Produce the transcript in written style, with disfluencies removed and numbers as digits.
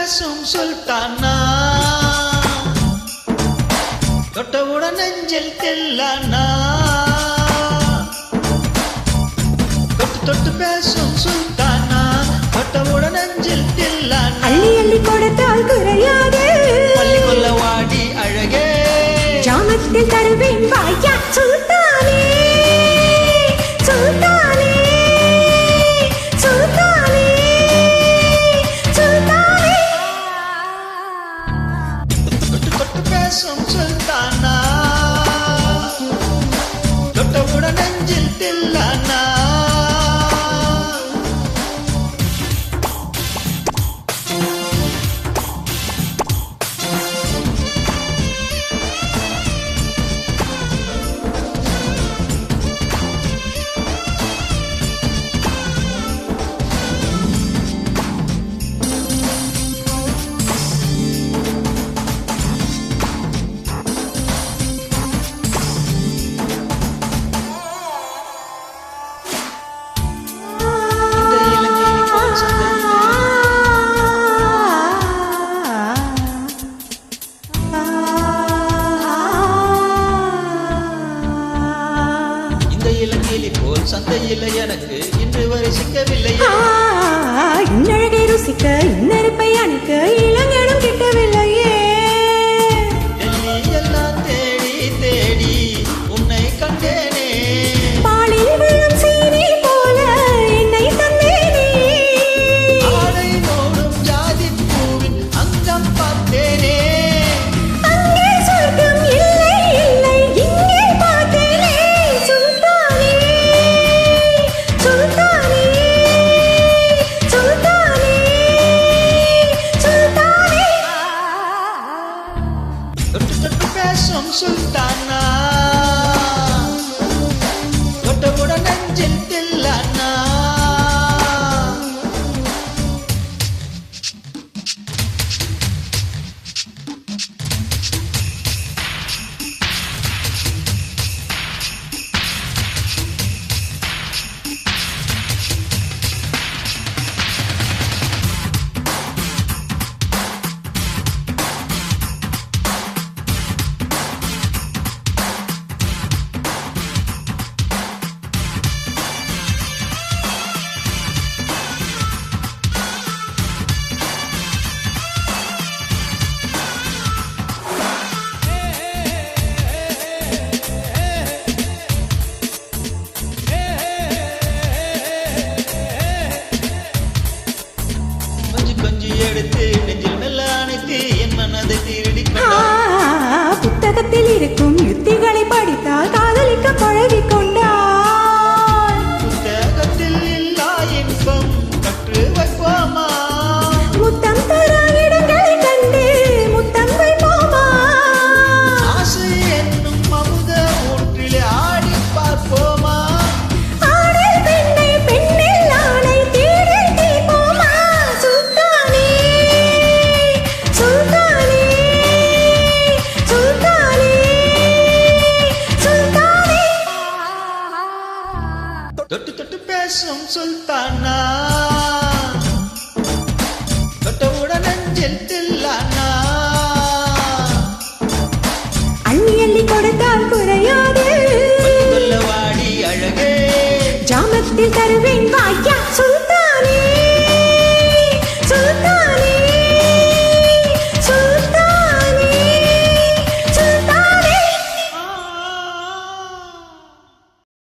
பேசும் சுல்தானா தொட்டவுடன் நெஞ்சில் தில்லானா தொட்டு தொட்டு பேசும் சுல்தானா தொட்டவுடன் நெஞ்சில் தில்லானா அள்ளி அள்ளி கொடுத்தால் குறையாது பள்ளி கொல்ல வாடி அழகே ஜாமத்தில் தருவேன் வாயா சுல்தானே சுல்தானே சுல்தானே சுல்தானே தொட்டு தொட்டு பேசும் சுல்தானா தொட்டவுடன் நெஞ்சில் தில்லானா இளங்கிலி போல் சந்தையில் எனக்கு இன்று வரை சிக்கவில்லை இன்னழகை ருசிக்க இன்னருப்பை அணைக்க இளங்கடம் கிட்டவில்லையே டெல்லி எல்லாம் தேடி தேடி உன்னை கண்டேனே பாலில் விழும் சீனி போல என்னை தந்தேனே ஆடை மூடும் ஜாதி பூவின் அங்கம் பார்த்தேனே அங்கே சொர்க்கம் இல்லை இல்லை இங்கே பார்த்தேனே சுல்தானே சுல்தானே சுல்தானே சுல்தானே தொட்டு தொட்டு பேசும் சுல்தானா தொட்டவுடன் நெஞ்சில் தில்லானா எடுத்து நெஞ்சில் மெல்ல அணைத்து என் மனதை திருடி புத்தகத்தில் இருக்கும் யுத்திகளை படித்தால் காதலிக்க பழகிக் கொண்டாள் புத்தகத்தில் இல்லா இன்பம் கற்று வைப்போமா முத்தம் தரா இடங்களை கண்டு முத்தம் வைப்போமா ஆசை என்னும் அமுத ஊற்றிலே ஆடி பார்ப்போமா ஆணில் பெண்ணை பெண்ணில் ஆணை தேடி தீர்ப்போமா சுல்தானே சுல்தானே சுல்தானே சுல்தானே தொட்டு தொட்டு பேசும் சுல்தானா தொட்டவுடன் நெஞ்சில் தில்லானா அள்ளி அள்ளி கொடுத்தால் குறையாது கொல்ல வாடி அழகே ஜாமத்தில் தருவேன்